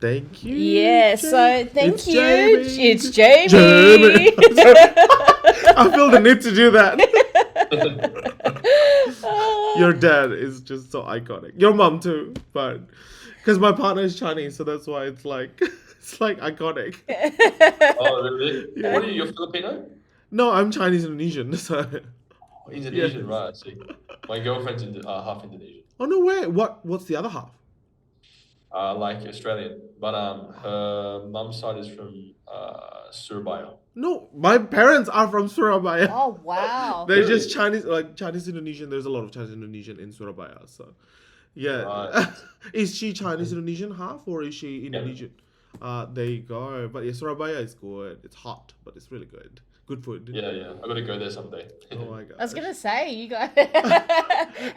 Thank you. Yeah, so thank It's you. Jamie. It's Jamie. Jamie. I feel the need to do that. Your dad is just so iconic. Your mom too, but because my partner is Chinese, so that's why it's like it's like iconic. Oh, really? Yeah. What are you? You're Filipino? No, I'm Chinese Indonesian, so Oh, Indonesian, yes. right? I see. My girlfriend's half Indonesian, Oh no way! What's the other half? like Australian, but her mum's side is from Surabaya. No, my parents are from Surabaya. Oh, wow. They're just Really? Chinese, like Chinese Indonesian. There's a lot of Chinese Indonesian in Surabaya, so yeah. Right. Is she Chinese Indonesian half or is she Yeah. Indonesian? There you go. But yeah, Surabaya is good. It's hot, but it's really good. Good food. Yeah, yeah. I gotta go there someday. Oh my god. I was going to say, you guys.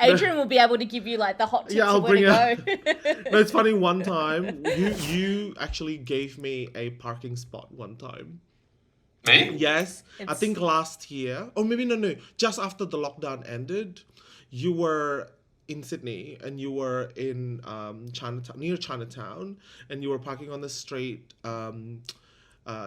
Adrian will be able to give you like the hot tips Yeah, I'll of where to bring go. No, it's funny. One time, you actually gave me a parking spot. One time. Me? Yes, I It's- think last year, or maybe no, just after the lockdown ended, you were in Sydney and you were in Chinatown, near Chinatown, and you were parking on the street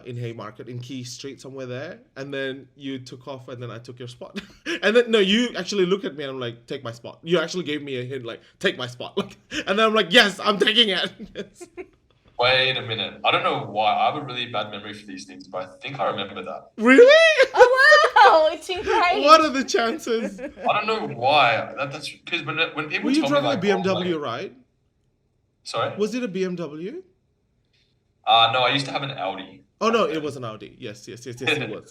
in Haymarket, in Key Street, somewhere there, and then you took off, and then I took your spot, and then no, you actually looked at me and I'm like, take my spot. You actually gave me a hint, like, take my spot, like, and then I'm like, yes, I'm taking it. Yes. Wait a minute. I don't know why. I have a really bad memory for these things, but I think I remember that. Really? Oh, wow. It's great. What are the chances? I don't know why. That's because when people Were you tell me driving like, a oh, BMW, like- right? sorry. Was it a BMW? No, I used to have an Audi. Oh no, it was an Audi. Yes, it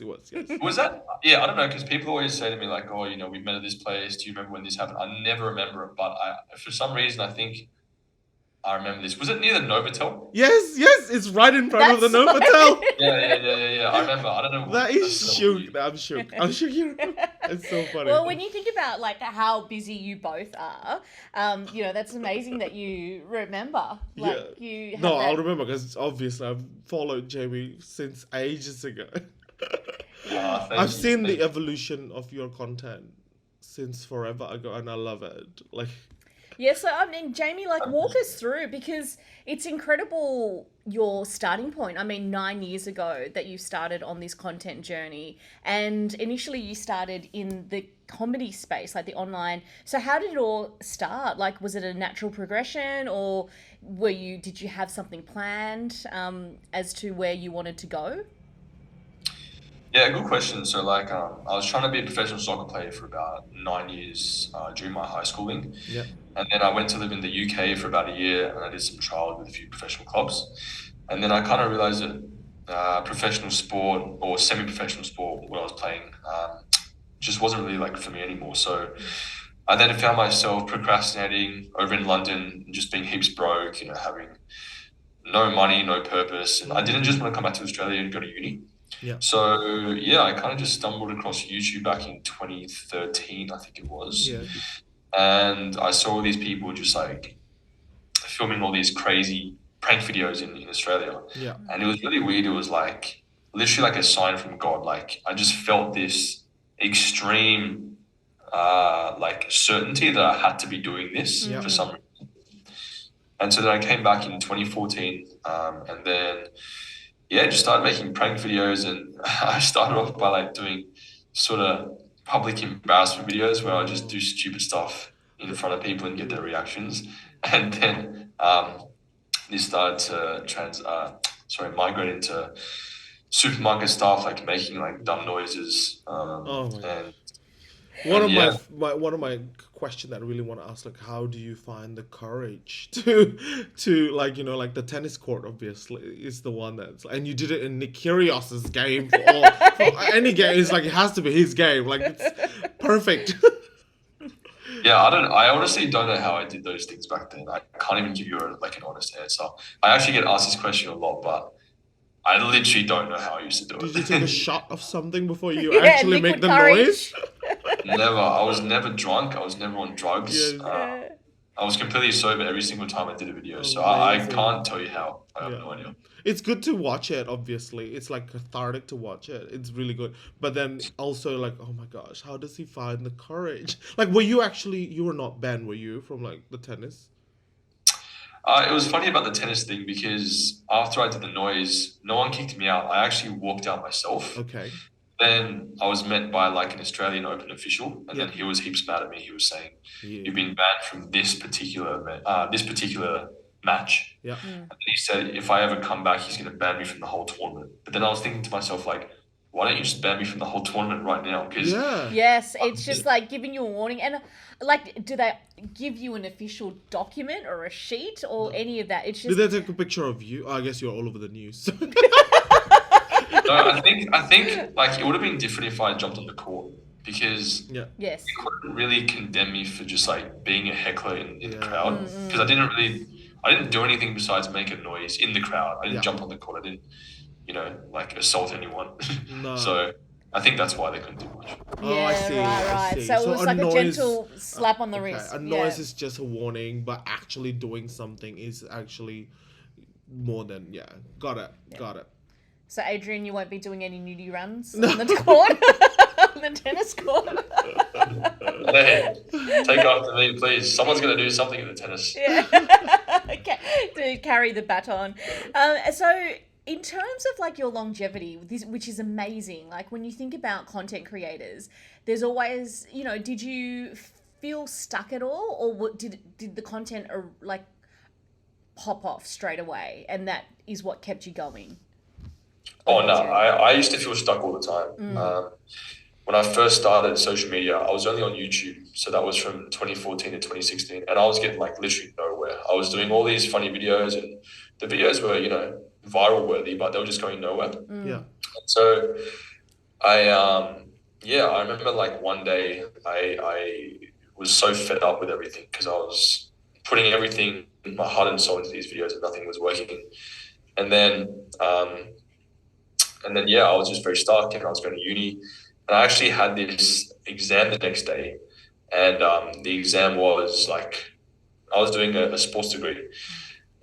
was. Yes. Was that? Yeah, I don't know, because people always say to me like, "Oh, we met at this place. Do you remember when this happened?" I never remember it, but for some reason, I think I remember this. Was it near the Novotel? Yes, it's right in front of the That's Novotel. Yeah. I remember. I don't know. That is that's shook. I'm shook. I'm shook. It's so funny. Well, when you think about like how busy you both are, that's amazing that you remember. Like you have No, that... I'll remember because obviously I've followed Jamie since ages ago. Thank I've you. seen Thank the evolution of your content since forever ago, and I love it. Like, Yeah, so I mean, Jamie, like walk us through, because it's incredible your starting point. I mean, 9 years ago that you started on this content journey, and initially you started in the comedy space, like the online. So how did it all start? Like, was it a natural progression, or did you have something planned as to where you wanted to go? Yeah, good question. So, like, I was trying to be a professional soccer player for about 9 years during my high schooling. yeah, And then I went to live in the UK for about a year, and I did some trials with a few professional clubs. And then I kind of realized that professional sport or semi-professional sport, what I was playing, just wasn't really like for me anymore. So I then found myself procrastinating over in London, and just being heaps broke, having no money, no purpose. And I didn't just want to come back to Australia and go to uni. yeah, So yeah, I kind of just stumbled across YouTube back in 2013, I think it was. yeah, And I saw all these people just like filming all these crazy prank videos in Australia. yeah, And it was really weird. It was like literally like a sign from God. Like I just felt this extreme like certainty that I had to be doing this Yeah. for some reason. And so then I came back in 2014, and then just started making prank videos. And I started off by like doing sort of public embarrassment videos where I just do stupid stuff in front of people and get their reactions. And then this started to migrate into supermarket stuff, like making like dumb noises. Oh my And One of yeah. one of my question that I really want to ask, like, how do you find the courage to like, like the tennis court obviously is the one that's, and you did it in Nick Kyrgios's game for any game. It's like it has to be his game. Like it's perfect. Yeah, I honestly don't know how I did those things back then. I can't even give you an honest answer. I actually get asked this question a lot, but I literally don't know how I used to do it. Did you take a shot of something before you Yeah, actually make liquid the courage. noise? Never. I was never drunk. I was never on drugs. Yes. I was completely sober every single time I did a video. So I Amazing. can't tell you how. I have Yeah. no idea. It's good to watch it, obviously. It's like cathartic to watch it. It's really good. But then also like, oh my gosh, how does he find the courage? Like, you were not banned, were you, from like the tennis? It was funny about the tennis thing because after I did the noise, no one kicked me out. I actually walked out myself. Okay. Then I was met by like an Australian Open official, and Yeah. then he was heaps mad at me. He was saying, Yeah. "You've been banned from this particular match." Yeah. And he said, "If I ever come back, he's going to ban me from the whole tournament." But then I was thinking to myself, like, why don't you just ban me from the whole tournament right now? Because Yeah. Yes, it's just like giving you a warning. And like, do they give you an official document or a sheet or any of that? It's Did just they take a picture of you? I guess you're all over the news. no, I think like it would have been different if I jumped on the court because yeah. yes. they couldn't really condemn me for just like being a heckler in the Yeah. crowd because I didn't do anything besides make a noise in the crowd. I didn't Yeah. jump on the court. I didn't, like assault anyone. No. So I think that's why they couldn't do much. Oh, Yeah, I see. I right. see. So it was a like a noise- gentle slap on the okay, wrist. A noise is just a warning, but actually doing something is actually more than Got it. Got it. So Adrian, you won't be doing any nudie runs on the court, on the tennis court. Hey, take after me, please. Someone's gonna do something in the tennis. Yeah. Okay, to carry the baton. So in terms of like your longevity, which is amazing, like when you think about content creators, there's always, did you feel stuck at all, or did the content like pop off straight away, and that is what kept you going? Oh no, I used to feel stuck all the time. When I first started social media, I was only on YouTube. So that was from 2014 to 2016. And I was getting like literally nowhere. I was doing all these funny videos and the videos were, viral worthy, but they were just going nowhere. Yeah. So I remember like one day I was so fed up with everything because I was putting everything, my heart and soul into these videos and nothing was working. And then I was just very stuck and I was going to uni. And I actually had this exam the next day. And the exam was like, I was doing a sports degree.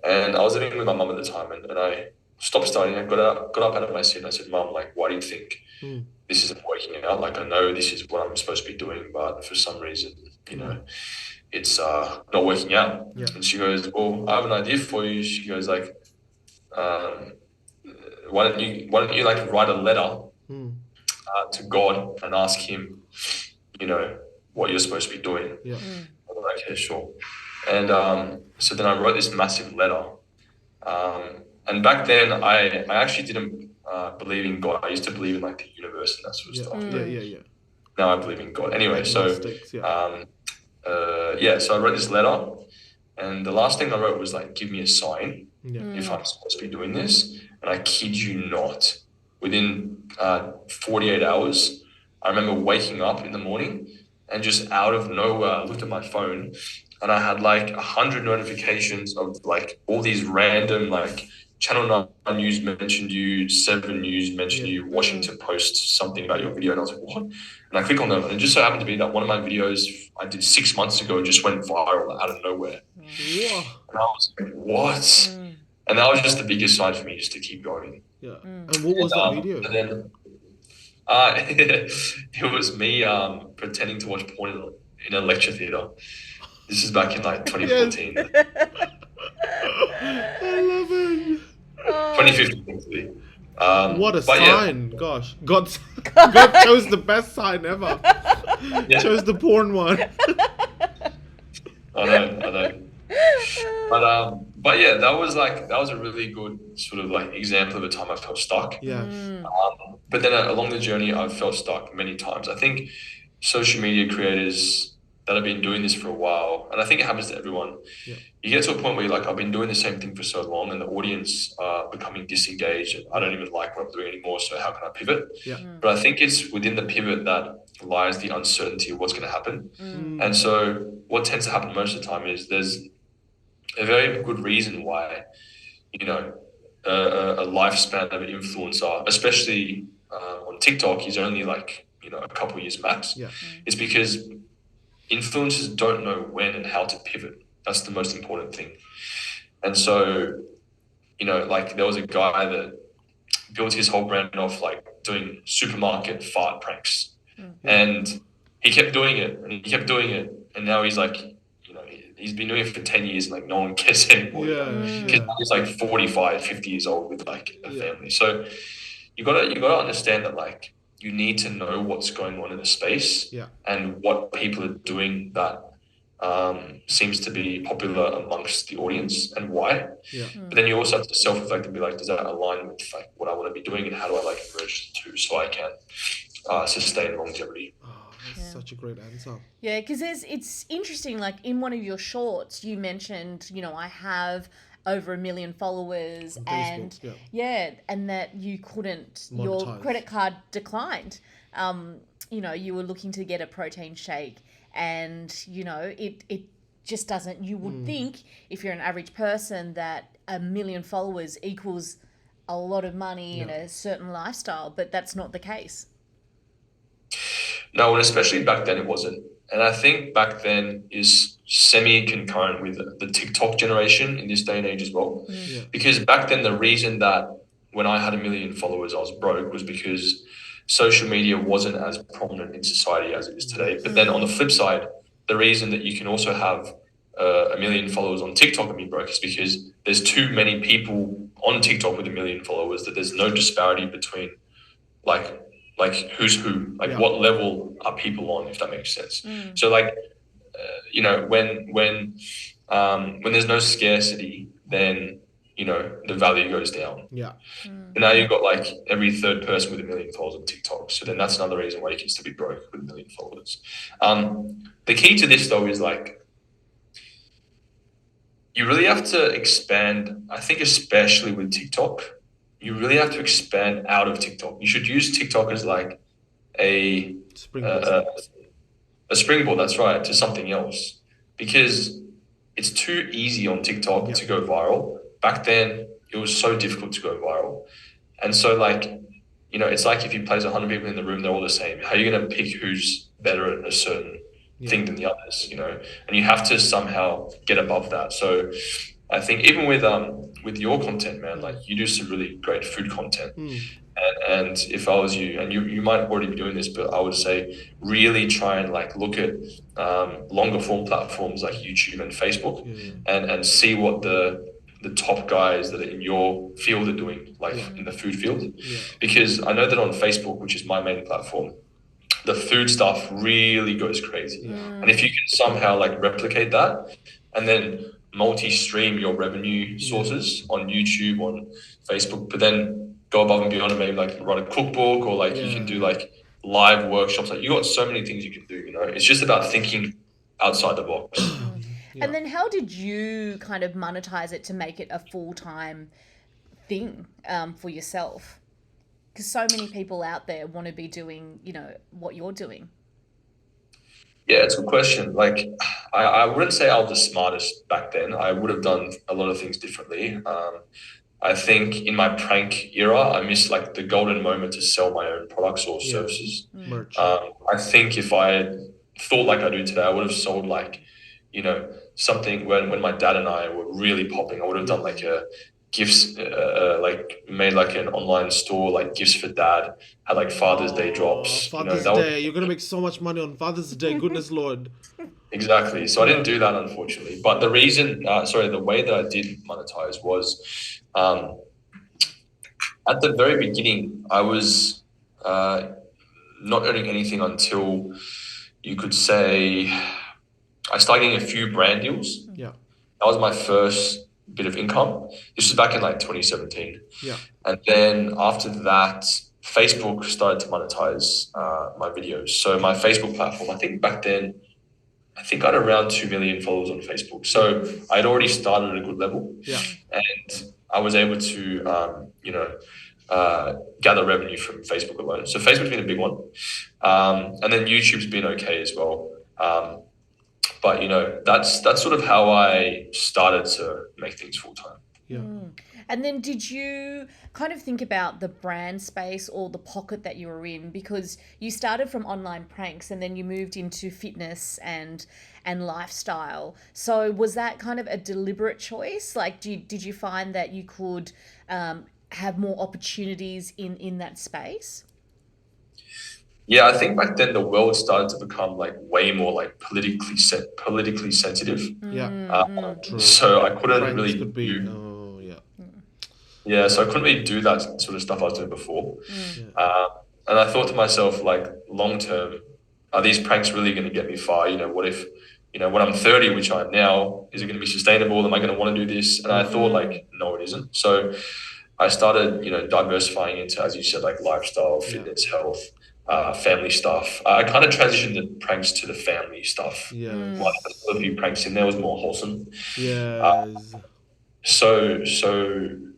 And I was living with my mum at the time. And I stopped studying. I got up out of my seat and I said, "Mum, like, why do you think this isn't working out? Like, I know this is what I'm supposed to be doing, but for some reason, it's not working out." Yeah. And she goes, "Well, I have an idea for you." She goes like, why don't you like write a letter to God and ask him, what you're supposed to be doing. Yeah. I'm like, okay, sure. And so then I wrote this massive letter. And back then I actually didn't believe in God. I used to believe in like the universe and that sort of stuff. Yeah. Now I believe in God. Anyway, so Agnostics, so I wrote this letter and the last thing I wrote was like, give me a sign if I'm supposed to be doing this. And I kid you not, within 48 hours, I remember waking up in the morning and just out of nowhere, I looked at my phone and I had like 100 notifications of like all these random, like Channel 9 News mentioned you, 7 News mentioned you, Washington Post something about your video. And I was like, what? And I click on them and it just so happened to be that one of my videos I did 6 months ago just went viral out of nowhere. Whoa. And I was like, what? And that was just the biggest sign for me just to keep going. Yeah. And what was that video? And then it was me pretending to watch porn in a lecture theater. This is back in like 2014. I love it. 2015 actually. What a but yeah. sign. Gosh. God chose the best sign ever. Yeah. Chose the porn one. I know. But yeah, that was a really good sort of like example of a time I felt stuck. Yeah. But then along the journey, I've felt stuck many times. I think social media creators that have been doing this for a while, and I think it happens to everyone, you get to a point where you're like, I've been doing the same thing for so long and the audience are becoming disengaged and I don't even like what I'm doing anymore, so how can I pivot? Yeah. But I think it's within the pivot that lies the uncertainty of what's going to happen. And so what tends to happen most of the time is there's a very good reason why, a lifespan of an influencer, especially on TikTok, is only like, a couple of years max. Yeah. It's because influencers don't know when and how to pivot. That's the most important thing. And so, like there was a guy that built his whole brand off like doing supermarket fart pranks. And he kept doing it and he kept doing it. And now he's like, he's been doing it for 10 years and like no one cares anymore. Yeah, Because yeah, he's like 45, 50 years old with like a Yeah. family. So you gotta understand that like you need to know what's going on in the space Yeah. and what people are doing that seems to be popular amongst the audience and why. yeah. But then you also have to self-reflect and be like, does that align with like what I want to be doing and how do I like merge the two so I can sustain longevity? Oh, that's such a great answer. Yeah, because it's interesting. Like in one of your shorts, you mentioned, I have over 1 million followers, On and Facebook, yeah. and that you couldn't, your Monetize. credit card declined. You were looking to get a protein shake, and it just doesn't. You would think if you're an average person that 1 million followers equals a lot of money and a certain lifestyle, but that's not the case. No, and especially back then it wasn't. And I think back then is semi-concurrent with the TikTok generation in this day and age as well. Yeah. Because back then the reason that when I had 1 million followers I was broke was because social media wasn't as prominent in society as it is today. But then on the flip side, the reason that you can also have 1 million followers on TikTok and be broke is because there's too many people on TikTok with 1 million followers that there's no disparity between like who's who, like Yeah. what level are people on, if that makes sense. So like when there's no scarcity, then the value goes down. Yeah. And now you've got like every third person with 1 million followers on TikTok. So then that's another reason why you can still be broke with 1 million followers. The key to this though is like you really have to expand. I think especially with TikTok, you really have to expand out of TikTok. You should use TikTok as like a springboard. That's right, to something else, because it's too easy on TikTok to go viral. Back then, it was so difficult to go viral, and so like it's like if you place 100 people in the room, they're all the same. How are you going to pick who's better at a certain thing than the others? And you have to somehow get above that. So I think even with your content, man, like you do some really great food content. And if I was you, and you might already be doing this, but I would say really try and like look at longer form platforms like YouTube and Facebook, and see what the top guys that are in your field are doing, like in the food field. Because I know that on Facebook, which is my main platform, the food stuff really goes crazy. And if you can somehow like replicate that and then multi-stream your revenue sources on YouTube, on Facebook, but then go above and beyond and maybe like write a cookbook, or like you can do like live workshops. Like you got so many things you can do, it's just about thinking outside the box. And then how did you kind of monetize it to make it a full-time thing for yourself? Because so many people out there want to be doing, what you're doing. Yeah, it's a good question. Like, I wouldn't say I was the smartest back then. I would have done a lot of things differently. I think in my prank era, I missed like the golden moment to sell my own products or services. Merch. I think if I had thought like I do today, I would have sold like, something when my dad and I were really popping. I would have done like a gifts, like made like an online store, like gifts for dad, had like Father's Day drops. Father's Day. You're going to make so much money on Father's Day. Goodness Lord. Exactly. So I didn't do that, unfortunately. But the reason, the way that I did monetize was at the very beginning, I was not earning anything until you could say I started getting a few brand deals. Yeah. That was my first bit of income. This was back in like 2017. Yeah. And then after that, Facebook started to monetize my videos. So my Facebook platform, I think back then, I had around 2 million followers on Facebook. So I'd already started at a good level. Yeah. And I was able to, gather revenue from Facebook alone. So Facebook's been a big one. And then YouTube's been okay as well. But that's sort of how I started to make things full time. Yeah. And then did you kind of think about the brand space or the pocket that you were in? Because you started from online pranks and then you moved into fitness and lifestyle. So was that kind of a deliberate choice? Like, did you find that you could have more opportunities in that space? Yeah, I think back then the world started to become like way more like politically sensitive. Yeah, true. So I couldn't Pranks really could be. do Oh, yeah. so I couldn't really do that sort of stuff I was doing before. Yeah. And I thought to myself, like, long term, are these pranks really going to get me far? What if, when I'm 30, which I am now, is it going to be sustainable? Am I going to want to do this? And I thought, like, no, it isn't. So I started, diversifying into, as you said, like lifestyle, fitness, health, family stuff. I kind of transitioned the pranks to the family stuff. Yes. Like, a few pranks in there was more wholesome. Yes. So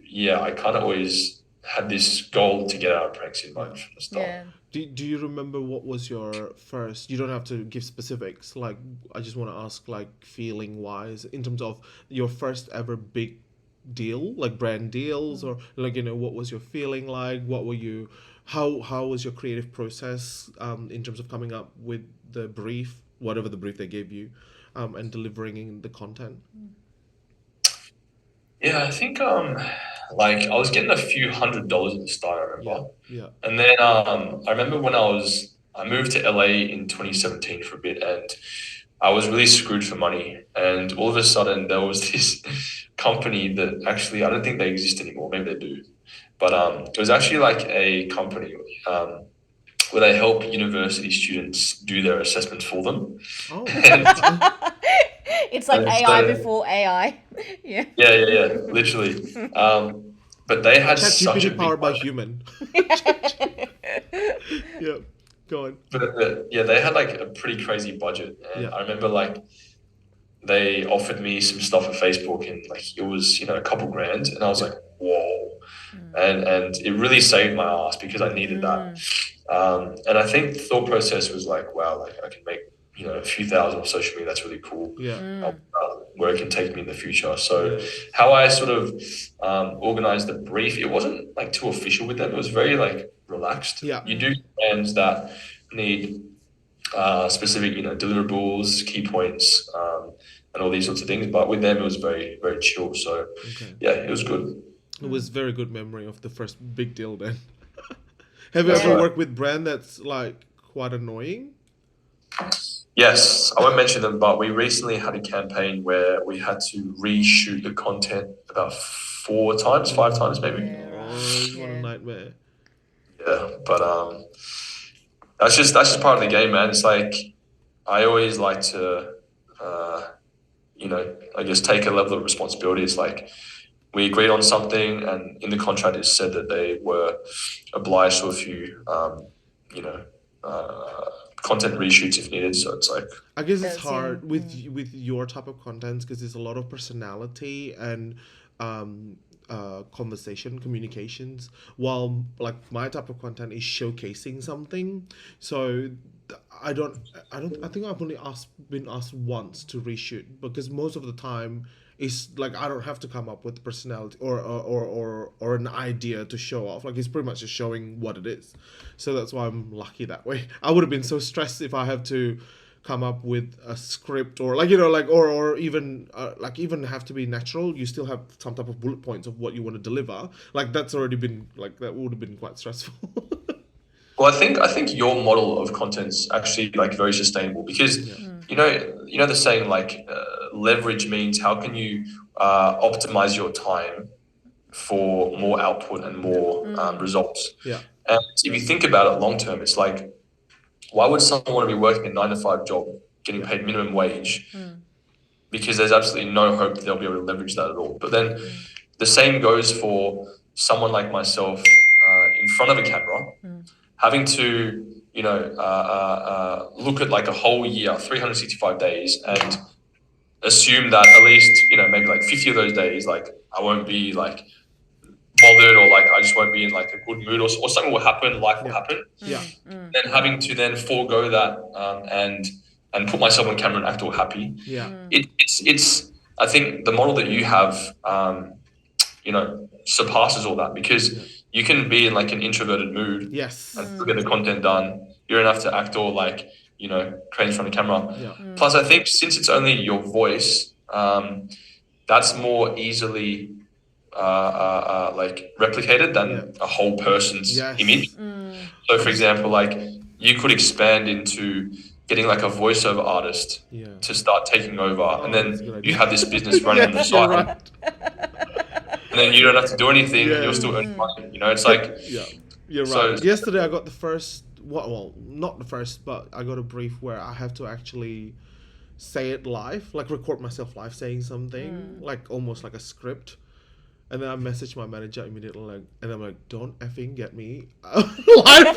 yeah, I kind of always had this goal to get out of pranks in mind from the start. Yeah. Do you remember what was your first? You don't have to give specifics. Like, I just want to ask, like, feeling wise, in terms of your first ever big deal, like brand deals, or like, what was your feeling like? What were you? How was your creative process in terms of coming up with the brief, whatever the brief they gave you, and delivering the content? Yeah, I think like I was getting a few $100s at the start, I remember. Yeah. And then I remember when I moved to LA in 2017 for a bit, and I was really screwed for money. And all of a sudden there was this company that actually, I don't think they exist anymore. Maybe they do. But it was actually like a company where they help university students do their assessments for them. Oh. And It's like And AI so- before AI. Yeah. yeah, literally. But they had such a ChatGPT big powered by budget. human. Yeah. Go on. But yeah, they had like a pretty crazy budget, and Yeah. I remember like they offered me some stuff at Facebook, and like it was a couple grand, and I was like, whoa, and it really saved my ass because I needed that. And I think the thought process was like, wow, like I can make a few thousand on social media. That's really cool. Yeah. Where it can take me in the future. So Yeah. how I sort of organized the brief, it wasn't like too official with them. It was very like relaxed. Yeah. You do brands that need specific, deliverables, key points, and all these sorts of things. But with them, it was very, very chill. So Okay. yeah, it was good. It was very good memory of the first big deal then. Have you That's ever right. worked with brand that's like quite annoying? Yes, I won't mention them, but we recently had a campaign where we had to reshoot the content about 5 times maybe. Yeah. Oh, what a Yeah. nightmare. Yeah, but that's just part of the game, man. It's like I always like to, I guess take a level of responsibility. It's like we agreed on something, and in the contract it said that they were obliged to a few, content reshoots if needed. So it's like, I guess it's That's, yeah. hard with your type of contents because there's a lot of personality and conversation communications, while like my type of content is showcasing something. So I think I've only been asked once to reshoot, because most of the time it's like I don't have to come up with personality or an idea to show off. Like, it's pretty much just showing what it is. So that's why I'm lucky that way. I would have been so stressed if I had to come up with a script, or like or even even have to be natural. You still have some type of bullet points of what you want to deliver. Like, that's already been like, that would have been quite stressful. well, I think your model of content's actually like very sustainable because you know the saying like leverage means how can you optimize your time for more output and more results. Yeah. And if you think about it long term, it's like, why would someone want to be working a 9 to 5 job, getting paid minimum wage? Because there's absolutely no hope that they'll be able to leverage that at all. But then the same goes for someone like myself in front of a camera, having to, look at like a whole year, 365 days, and assume that at least, maybe like 50 of those days, like I won't be like bothered, or like I just won't be in like a good mood, or something will happen, life will happen. Yeah. Then having to then forego that and put myself on camera and act all happy. Yeah. It's I think the model that you have, surpasses all that, because you can be in like an introverted mood Yes. and still get the content done. You don't have to act all like, crazy in front of camera. Yeah. Plus, I think since it's only your voice, that's more easily like replicated than a whole person's Yes. image. So, for example, like you could expand into getting like a voiceover artist Yeah. to start taking over, and that's a good then idea. you have this business running on the You're side, right. and then you don't have to do anything, and you're Yes. still earning money. You know, it's like Yeah, you're So- right. Yesterday I got the first, well, not the first, but I got a brief where I have to actually say it live, like record myself live saying something, like almost like a script. And then I messaged my manager immediately, like, and I'm like, don't effing get me live.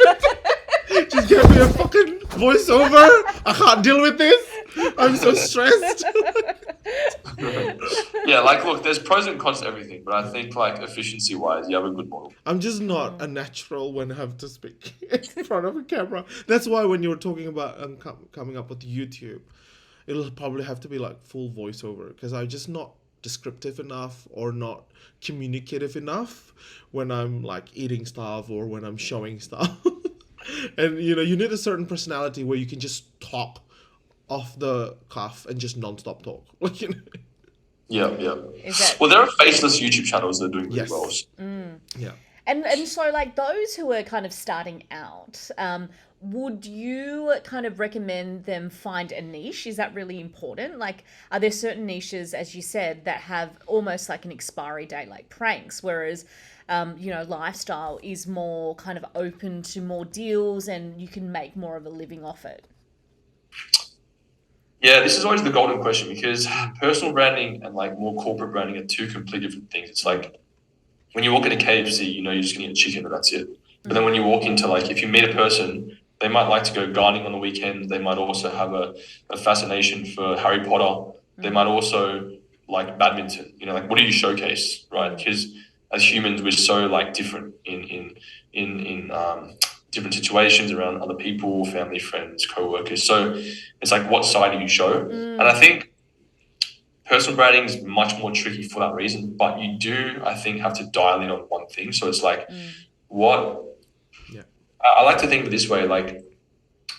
Just get me a fucking voiceover. I can't deal with this. I'm so stressed. yeah, like look, there's pros and cons to everything, but I think like efficiency wise, you have a good model. I'm just not a natural when I have to speak in front of a camera. That's why when you were talking about coming up with YouTube, it'll probably have to be like full voiceover because I'm just not descriptive enough or not communicative enough when I'm like eating stuff or when I'm showing stuff. And you know, you need a certain personality where you can just talk off the cuff and just non-stop talk. Like, you know. Yeah. Is that Well, there are faceless YouTube channels that are doing really Yes. well. Yeah. and so like those who are kind of starting out, would you kind of recommend them find a niche? Is that really important? Like, are there certain niches, as you said, that have almost like an expiry date, like pranks, whereas lifestyle is more kind of open to more deals and you can make more of a living off it? Yeah, this is always the golden question because personal branding and like more corporate branding are two completely different things. It's like when you walk into KFC, you know you're just gonna get chicken and that's it. But then when you walk into like, if you meet a person, they might like to go gardening on the weekend. They might also have a fascination for Harry Potter. They might also like badminton. You know, like what do you showcase, right? Because as humans, we're so like different in different situations around other people, family, friends, co-workers. So it's like, what side do you show? And I think personal branding is much more tricky for that reason, but you do, I think, have to dial in on one thing. So it's like, what, Yeah. I like to think of it this way, like,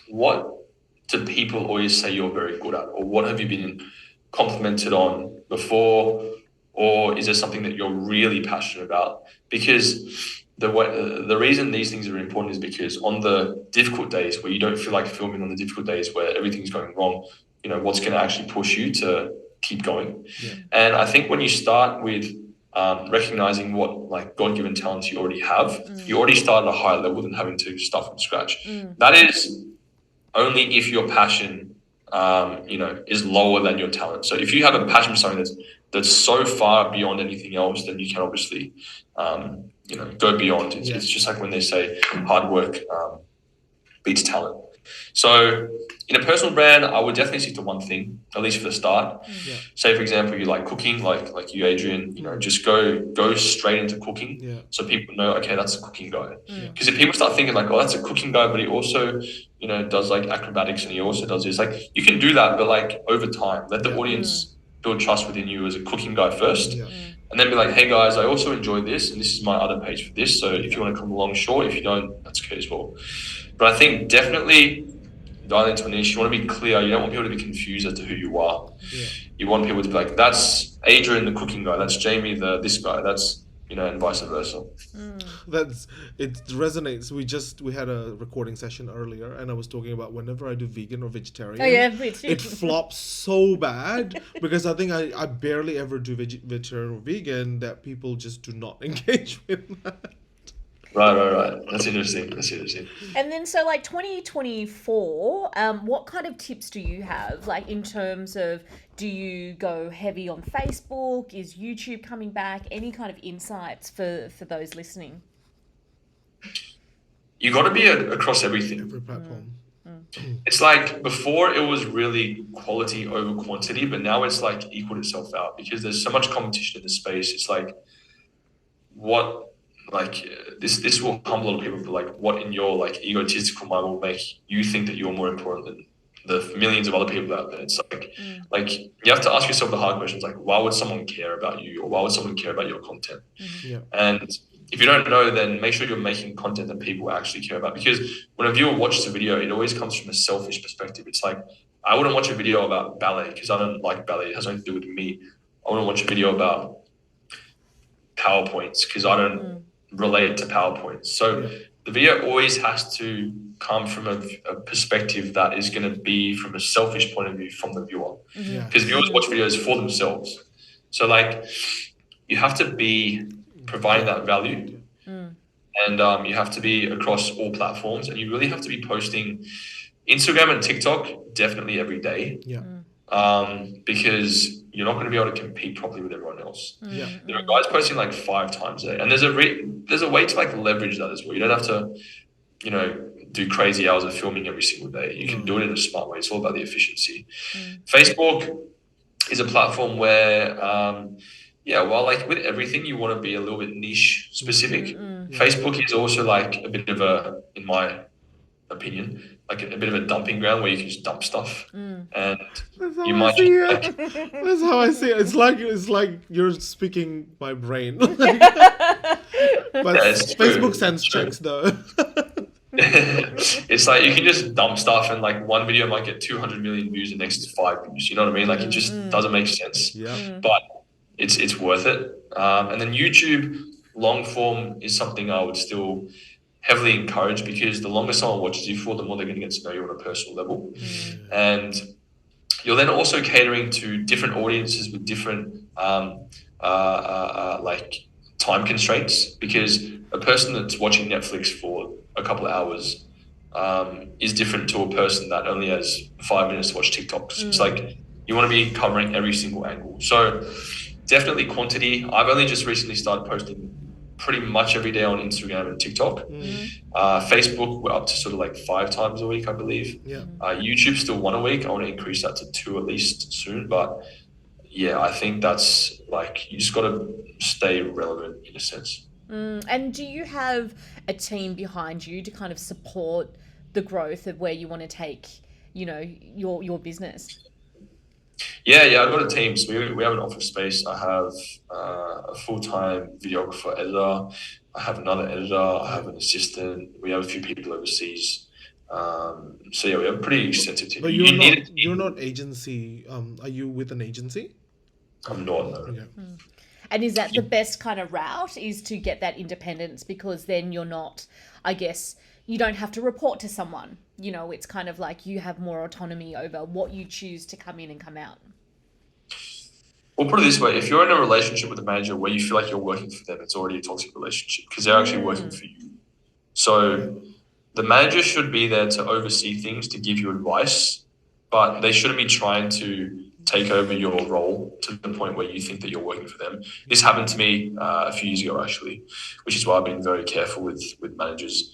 what do people always say you're very good at? Or what have you been complimented on before? Or is there something that you're really passionate about? Because the reason these things are important is because on the difficult days where you don't feel like filming, on the difficult days where everything's going wrong, you know, what's going to actually push you to keep going. Yeah. And I think when you start with recognizing what like God-given talents you already have, you already start at a higher level than having to start from scratch. That is only if your passion, is lower than your talent. So if you have a passion for something that's so far beyond anything else, then you can obviously, go beyond. It's just like when they say hard work beats talent. So in a personal brand, I would definitely stick to one thing, at least for the start. Yeah. Say, for example, you like cooking, like you, Adrian, just go straight into cooking. Yeah. So people know, okay, that's a cooking guy. Yeah. Because if people start thinking like, oh, that's a cooking guy, but he also, does like acrobatics and he also does this, like you can do that, but like over time, let the audience build trust within you as a cooking guy first. Yeah. And then be like, hey guys, I also enjoy this, and this is my other page for this. So if you want to come along, sure. If you don't, that's okay as well. But I think definitely dial into a niche. You want to be clear. You don't want people to be confused as to who you are. Yeah. You want people to be like, that's Adrian, the cooking guy. That's Jamie, this guy. That's, and vice versa. It resonates. We had a recording session earlier, and I was talking about whenever I do vegan or vegetarian. Oh yeah, me too. It flops so bad because I think I barely ever do vegetarian or vegan that people just do not engage with that. Right. That's interesting. And then so like 2024, what kind of tips do you have? Like in terms of, do you go heavy on Facebook? Is YouTube coming back? Any kind of insights for those listening? You got to be across everything. Every platform. It's like before it was really quality over quantity, but now it's like equaled itself out because there's so much competition in the space. It's like this will humble a lot of people, but like what in your like egotistical mind will make you think that you're more important than the millions of other people out there. It's like you have to ask yourself the hard questions, like why would someone care about you, or why would someone care about your content? Yeah. And if you don't know, then make sure you're making content that people actually care about, because when a viewer watches a video, it always comes from a selfish perspective. It's like, I wouldn't watch a video about ballet because I don't like ballet. It has nothing to do with me. I want to watch a video about PowerPoints because I don't relate to PowerPoints. So the video always has to come from a perspective that is going to be from a selfish point of view from the viewer, Yeah. because viewers watch videos for themselves. So like you have to be providing that value, and you have to be across all platforms, and you really have to be posting Instagram and TikTok definitely every day. Yeah. Because you're not going to be able to compete properly with everyone else. Yeah. There are guys posting like 5 times a day, and there's a way to like leverage that as well. You don't have to, you know, do crazy hours of filming every single day. You can do it in a smart way. It's all about the efficiency. Facebook is a platform where, while like with everything, you want to be a little bit niche specific. Facebook is also like a bit of a, in my opinion, like a bit of a dumping ground where you can just dump stuff, and That's how you I might see just, it. like, That's how I see it. It's like you're speaking my brain. But it's true. Facebook sends checks though. it's like you can just dump stuff, and like one video might get 200 million views, the next is 5 views. You know what I mean? Like it just doesn't make sense. Yeah. But it's worth it. And then YouTube long form is something I would still heavily encourage, because the longer someone watches you for, the more they're going to get to know you on a personal level. And you're then also catering to different audiences with different like time constraints, because a person that's watching Netflix for a couple of hours is different to a person that only has 5 minutes to watch TikToks. It's like you want to be covering every single angle. So definitely quantity. I've only just recently started posting pretty much every day on Instagram and TikTok. Facebook, we're up to sort of like 5 times a week, I believe. Yeah. YouTube still 1 a week. I want to increase that to 2 at least soon. But yeah, I think that's like, you just got to stay relevant in a sense. And do you have a team behind you to kind of support the growth of where you want to take, you know, your business? Yeah, I've got a team. So we have an office space. I have a full-time videographer, editor. I have another editor. I have an assistant. We have a few people overseas. So yeah, we have a pretty extensive team. But you're not agency. Are you with an agency? I'm not. No. Okay. And is that the best kind of route, is to get that independence, because then you're not, I guess, you don't have to report to someone. You know, it's kind of like you have more autonomy over what you choose to come in and come out. We'll put it this way. If you're in a relationship with a manager where you feel like you're working for them, it's already a toxic relationship, because they're actually working for you. So the manager should be there to oversee things, to give you advice, but they shouldn't be trying to take over your role to the point where you think that you're working for them. This happened to me a few years ago, actually, which is why I've been very careful with managers.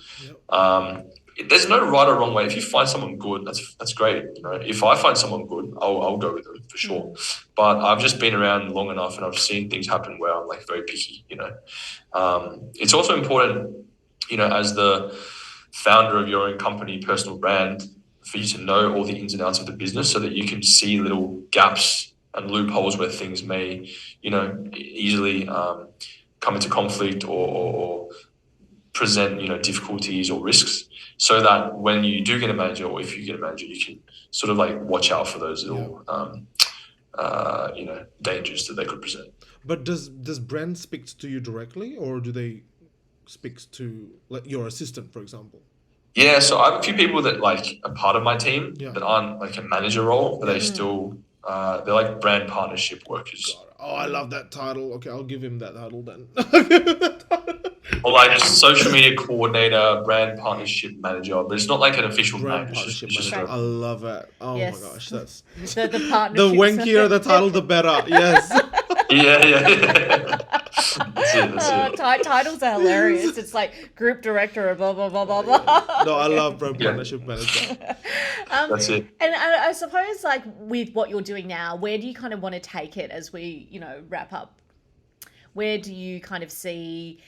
There's no right or wrong way. If you find someone good, that's great. You know, if I find someone good, I'll go with them for sure. But I've just been around long enough, and I've seen things happen where I'm like very picky. You know, it's also important, you know, as the founder of your own company, personal brand, for you to know all the ins and outs of the business, so that you can see little gaps and loopholes where things may, you know, easily come into conflict or present, you know, difficulties or risks, so that when you do get a manager, or if you get a manager, you can sort of like watch out for those little, you know, dangers that they could present. But does brand speak to you directly, or do they speak to like your assistant, for example? Yeah, so I have a few people that like are part of my team Yeah. that aren't like a manager role, but they still they're like brand partnership workers. Oh, I love that title. Okay, I'll give him that title then. Or like social media coordinator, brand partnership manager, but it's not like an official Brand name. partnership It's just manager. I love it. Oh Yes. my gosh, that's The partnership. the wankier the title, the better. Yes. yeah. That's it. Titles are hilarious. It's like group director, blah blah blah blah blah. No, I love brand Yeah. partnership manager. That's it. And I suppose, like, with what you're doing now, where do you kind of want to take it as we, you know, wrap up? Where do you kind of see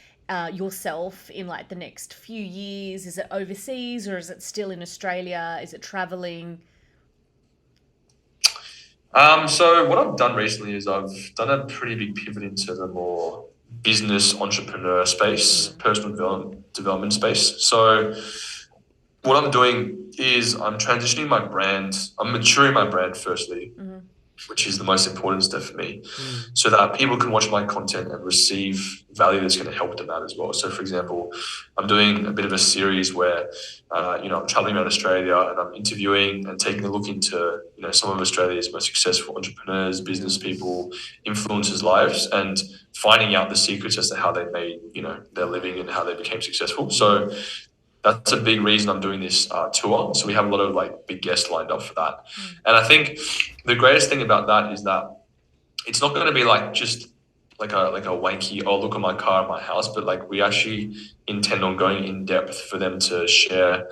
yourself in like the next few years? Is it overseas, or is it still in Australia? Is it traveling? So what I've done recently is I've done a pretty big pivot into the more business entrepreneur space, personal development space. So what I'm doing is I'm transitioning my brand. I'm maturing my brand firstly. which is the most important step for me, so that people can watch my content and receive value that's going to help them out as well. So, for example, I'm doing a bit of a series where, I'm traveling around Australia and I'm interviewing and taking a look into, some of Australia's most successful entrepreneurs, business people, influencers' lives, and finding out the secrets as to how they made, their living and how they became successful. So that's a big reason I'm doing this tour. So we have a lot of like big guests lined up for that. And I think the greatest thing about that is that it's not going to be like just like a wanky, oh, look at my car and my house, but like we actually intend on going in depth for them to share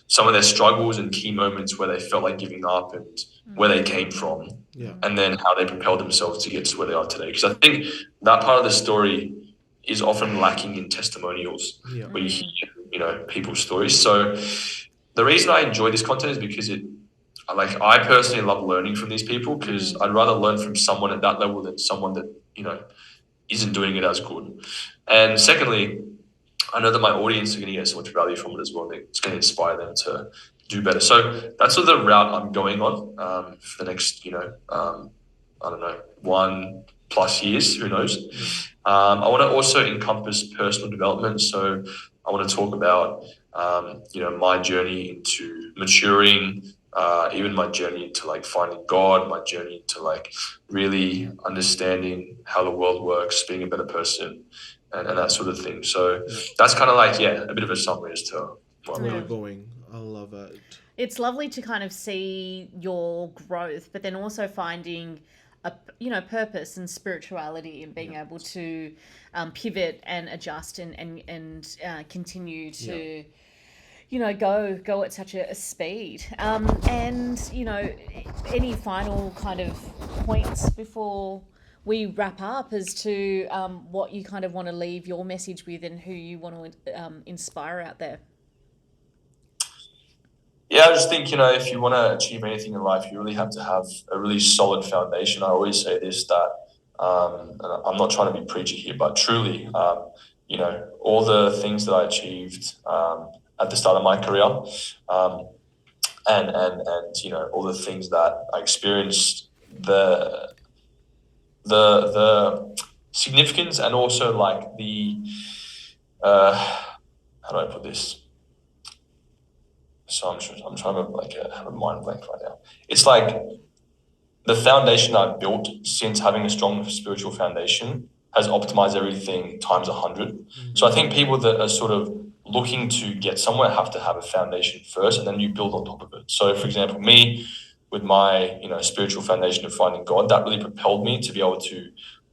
some of their struggles and key moments where they felt like giving up and where they came from, and then how they propelled themselves to get to where they are today. Because I think that part of the story is often lacking in testimonials, where you hear, people's stories. So the reason I enjoy this content is because I personally love learning from these people, because I'd rather learn from someone at that level than someone that, isn't doing it as good. And secondly, I know that my audience are going to get so much value from it as well. It's going to inspire them to do better. So that's sort of the route I'm going on for the next, 1+ years, who knows. I want to also encompass personal development. So I want to talk about, my journey into maturing, even my journey into like finding God, my journey to like really understanding how the world works, being a better person, and that sort of thing. So that's kind of like, a bit of a summary as to what Where you're going. I love it. It's lovely to kind of see your growth, but then also finding a purpose and spirituality and being able to pivot and adjust and continue to go at such a speed. And any final kind of points before we wrap up as to what you kind of want to leave your message with and who you want to inspire out there? Yeah, I just think, if you want to achieve anything in life, you really have to have a really solid foundation. I always say this, that, and I'm not trying to be preachy here, but truly, all the things that I achieved at the start of my career, and all the things that I experienced, the significance, and also like the, how do I put this? So I'm trying to have a mind blank right now. It's like the foundation I've built since having a strong spiritual foundation has optimized everything times 100. So I think people that are sort of looking to get somewhere have to have a foundation first, and then you build on top of it. So for example, me with my, spiritual foundation of finding God, that really propelled me to be able to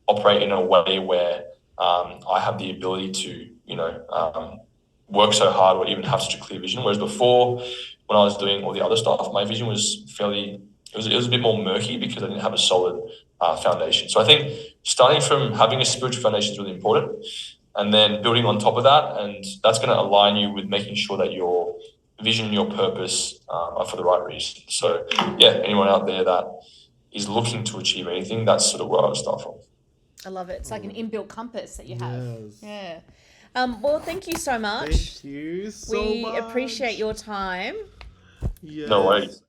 operate in a way where I have the ability to, work so hard or even have such a clear vision. Whereas before, when I was doing all the other stuff, my vision was it was a bit more murky because I didn't have a solid foundation. So I think starting from having a spiritual foundation is really important, and then building on top of that, and that's going to align you with making sure that your vision and your purpose are for the right reason. So anyone out there that is looking to achieve anything, that's sort of where I would start from. I love it. It's like an inbuilt compass that you have. Yes. Yeah. Well, thank you so much. Thank you so much. We appreciate your time. Yes. No worries.